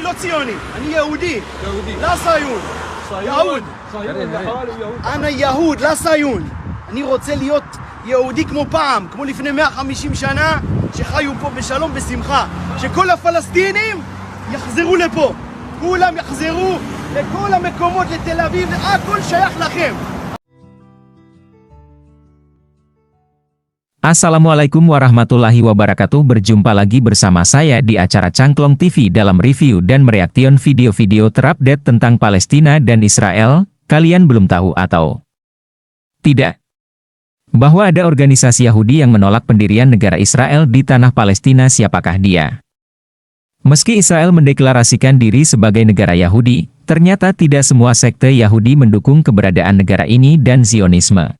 לא ציוני, אני יהודי. יהודי. לא ציון. יהוד. אני יהוד, לא ציון. אני רוצה להיות יהודי כמו פעם, כמו לפני 150 שנה, שחיו פה בשלום בשמחה. שכל הפלסטינים יחזרו לפה. כולם יחזרו לכל המקומות, לתל אביב, הכל שייך לכם. Assalamualaikum warahmatullahi wabarakatuh. Berjumpa lagi bersama saya di acara Cangklong TV dalam review dan mereaction video-video terupdate tentang Palestina dan Israel. Kalian belum tahu atau tidak bahwa ada organisasi Yahudi yang menolak pendirian negara Israel di tanah Palestina? Siapakah dia? Meski Israel mendeklarasikan diri sebagai negara Yahudi, ternyata tidak semua sekte Yahudi mendukung keberadaan negara ini dan Zionisme.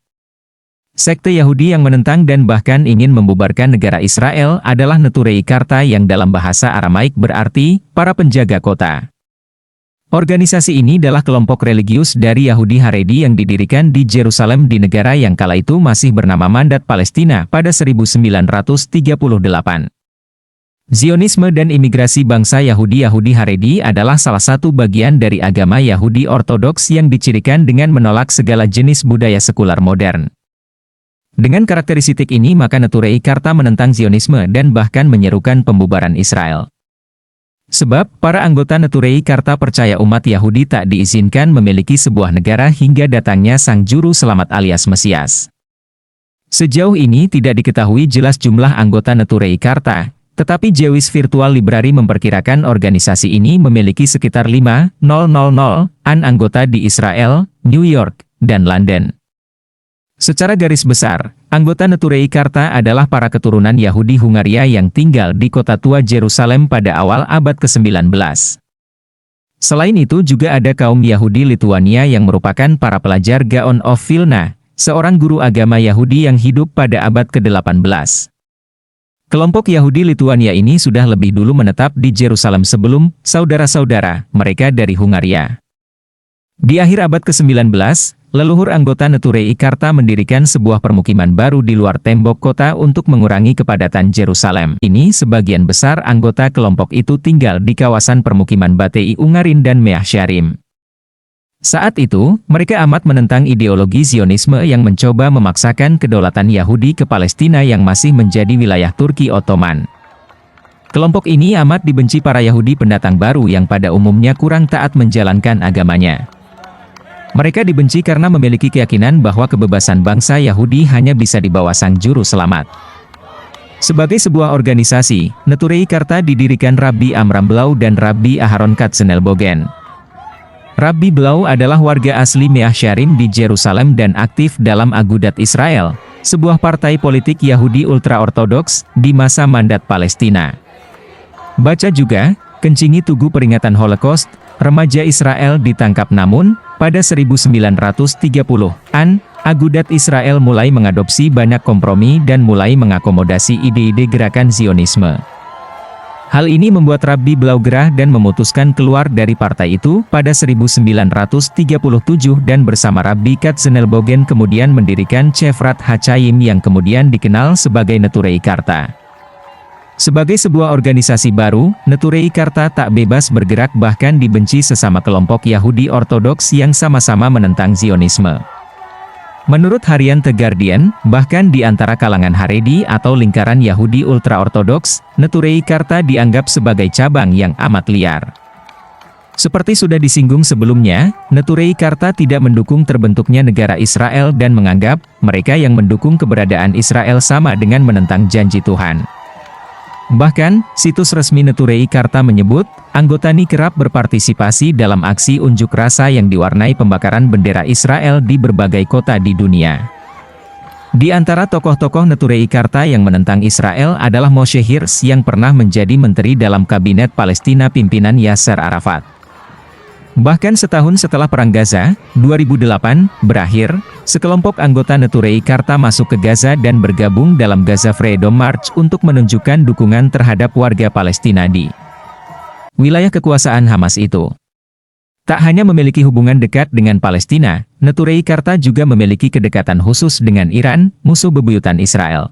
Sekte Yahudi yang menentang dan bahkan ingin membubarkan negara Israel adalah Neturei Karta, yang dalam bahasa Aramaik berarti para penjaga kota. Organisasi ini adalah kelompok religius dari Yahudi Haredi yang didirikan di Yerusalem di negara yang kala itu masih bernama Mandat Palestina pada 1938. Zionisme dan imigrasi bangsa Yahudi Haredi adalah salah satu bagian dari agama Yahudi Ortodoks yang dicirikan dengan menolak segala jenis budaya sekular modern. Dengan karakteristik ini, maka Neturei Karta menentang Zionisme dan bahkan menyerukan pembubaran Israel. Sebab, para anggota Neturei Karta percaya umat Yahudi tak diizinkan memiliki sebuah negara hingga datangnya Sang Juru Selamat alias Mesias. Sejauh ini tidak diketahui jelas jumlah anggota Neturei Karta, tetapi Jewish Virtual Library memperkirakan organisasi ini memiliki sekitar 5.000-an anggota di Israel, New York, dan London. Secara garis besar, anggota Neturei Karta adalah para keturunan Yahudi Hungaria yang tinggal di kota tua Yerusalem pada awal abad ke-19. Selain itu juga ada kaum Yahudi Lituania yang merupakan para pelajar Gaon of Vilna, seorang guru agama Yahudi yang hidup pada abad ke-18. Kelompok Yahudi Lituania ini sudah lebih dulu menetap di Yerusalem sebelum saudara-saudara mereka dari Hungaria. Di akhir abad ke-19, leluhur anggota Neturei Karta mendirikan sebuah permukiman baru di luar tembok kota untuk mengurangi kepadatan Yerusalem. Ini sebagian besar anggota kelompok itu tinggal di kawasan permukiman Batei Ungarin dan Meah Sharim. Saat itu, mereka amat menentang ideologi Zionisme yang mencoba memaksakan kedaulatan Yahudi ke Palestina yang masih menjadi wilayah Turki Ottoman. Kelompok ini amat dibenci para Yahudi pendatang baru yang pada umumnya kurang taat menjalankan agamanya. Mereka dibenci karena memiliki keyakinan bahwa kebebasan bangsa Yahudi hanya bisa dibawa Sang Juru Selamat. Sebagai sebuah organisasi, Neturei Karta didirikan Rabbi Amram Blau dan Rabbi Aharon Katzenelbogen. Rabbi Blau adalah warga asli Meah Sharim di Yerusalem dan aktif dalam Agudat Israel, sebuah partai politik Yahudi ultra-ortodoks di masa Mandat Palestina. Baca juga, kencingi tugu peringatan Holocaust, remaja Israel ditangkap namun, pada 1930-an, Agudat Israel mulai mengadopsi banyak kompromi dan mulai mengakomodasi ide-ide gerakan Zionisme. Hal ini membuat Rabbi Blau gerah dan memutuskan keluar dari partai itu pada 1937 dan bersama Rabbi Katzenelbogen kemudian mendirikan Chevrat HaChaim yang kemudian dikenal sebagai Neturei Karta. Sebagai sebuah organisasi baru, Neturei Karta tak bebas bergerak bahkan dibenci sesama kelompok Yahudi Ortodoks yang sama-sama menentang Zionisme. Menurut harian The Guardian, bahkan di antara kalangan Haredi atau lingkaran Yahudi ultra-ortodoks, Neturei Karta dianggap sebagai cabang yang amat liar. Seperti sudah disinggung sebelumnya, Neturei Karta tidak mendukung terbentuknya negara Israel dan menganggap mereka yang mendukung keberadaan Israel sama dengan menentang janji Tuhan. Bahkan, situs resmi Neturei Karta menyebut, anggota ini kerap berpartisipasi dalam aksi unjuk rasa yang diwarnai pembakaran bendera Israel di berbagai kota di dunia. Di antara tokoh-tokoh Neturei Karta yang menentang Israel adalah Moshe Hirsch yang pernah menjadi menteri dalam kabinet Palestina pimpinan Yasser Arafat. Bahkan setahun setelah Perang Gaza, 2008, berakhir, sekelompok anggota Neturei Karta masuk ke Gaza dan bergabung dalam Gaza Freedom March untuk menunjukkan dukungan terhadap warga Palestina di wilayah kekuasaan Hamas itu. Tak hanya memiliki hubungan dekat dengan Palestina, Neturei Karta juga memiliki kedekatan khusus dengan Iran, musuh bebuyutan Israel.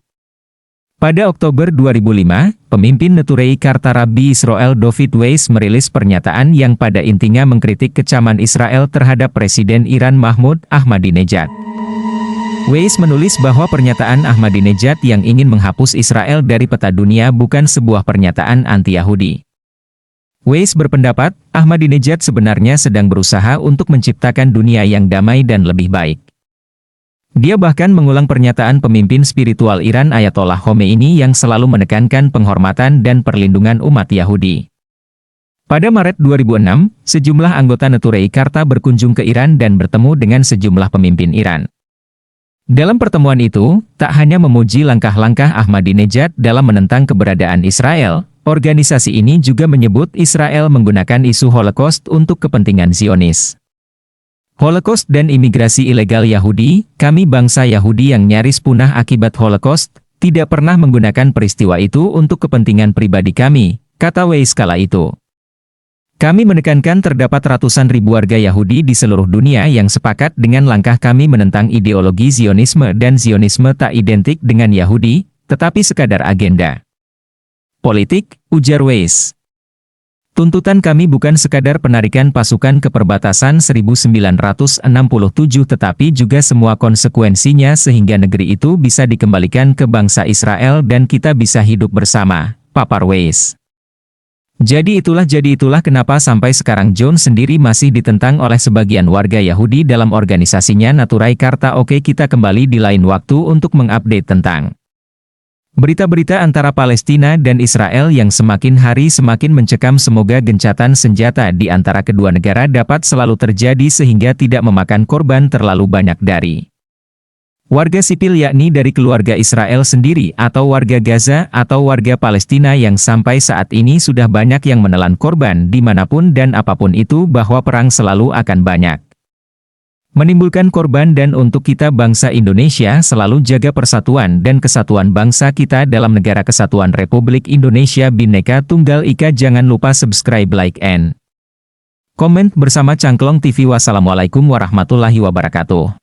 Pada Oktober 2005, pemimpin Neturei Karta Rabbi Israel David Weiss merilis pernyataan yang pada intinya mengkritik kecaman Israel terhadap Presiden Iran Mahmoud Ahmadinejad. Weiss menulis bahwa pernyataan Ahmadinejad yang ingin menghapus Israel dari peta dunia bukan sebuah pernyataan anti-Yahudi. Weiss berpendapat, Ahmadinejad sebenarnya sedang berusaha untuk menciptakan dunia yang damai dan lebih baik. Dia bahkan mengulang pernyataan pemimpin spiritual Iran Ayatollah Khomeini yang selalu menekankan penghormatan dan perlindungan umat Yahudi. Pada Maret 2006, sejumlah anggota Neturei Karta berkunjung ke Iran dan bertemu dengan sejumlah pemimpin Iran. Dalam pertemuan itu, tak hanya memuji langkah-langkah Ahmadinejad dalam menentang keberadaan Israel, organisasi ini juga menyebut Israel menggunakan isu Holocaust untuk kepentingan Zionis. Holocaust dan imigrasi ilegal Yahudi, kami bangsa Yahudi yang nyaris punah akibat Holocaust, tidak pernah menggunakan peristiwa itu untuk kepentingan pribadi kami, kata Weiss kala itu. Kami menekankan terdapat ratusan ribu warga Yahudi di seluruh dunia yang sepakat dengan langkah kami menentang ideologi Zionisme dan Zionisme tak identik dengan Yahudi, tetapi sekadar agenda politik, ujar Weiss. Tuntutan kami bukan sekadar penarikan pasukan ke perbatasan 1967 tetapi juga semua konsekuensinya sehingga negeri itu bisa dikembalikan ke bangsa Israel dan kita bisa hidup bersama, papar Weiss. Jadi itulah kenapa sampai sekarang John sendiri masih ditentang oleh sebagian warga Yahudi dalam organisasinya Neturei Karta. Oke, kita kembali di lain waktu untuk mengupdate tentang berita-berita antara Palestina dan Israel yang semakin hari semakin mencekam. Semoga gencatan senjata di antara kedua negara dapat selalu terjadi sehingga tidak memakan korban terlalu banyak dari warga sipil, yakni dari keluarga Israel sendiri atau warga Gaza atau warga Palestina yang sampai saat ini sudah banyak yang menelan korban dimanapun dan apapun itu, bahwa perang selalu akan banyak menimbulkan korban. Dan untuk kita bangsa Indonesia selalu jaga persatuan dan kesatuan bangsa kita dalam Negara Kesatuan Republik Indonesia Bhinneka Tunggal Ika. Jangan lupa subscribe, like, and comment bersama Cangklong TV. Wassalamualaikum warahmatullahi wabarakatuh.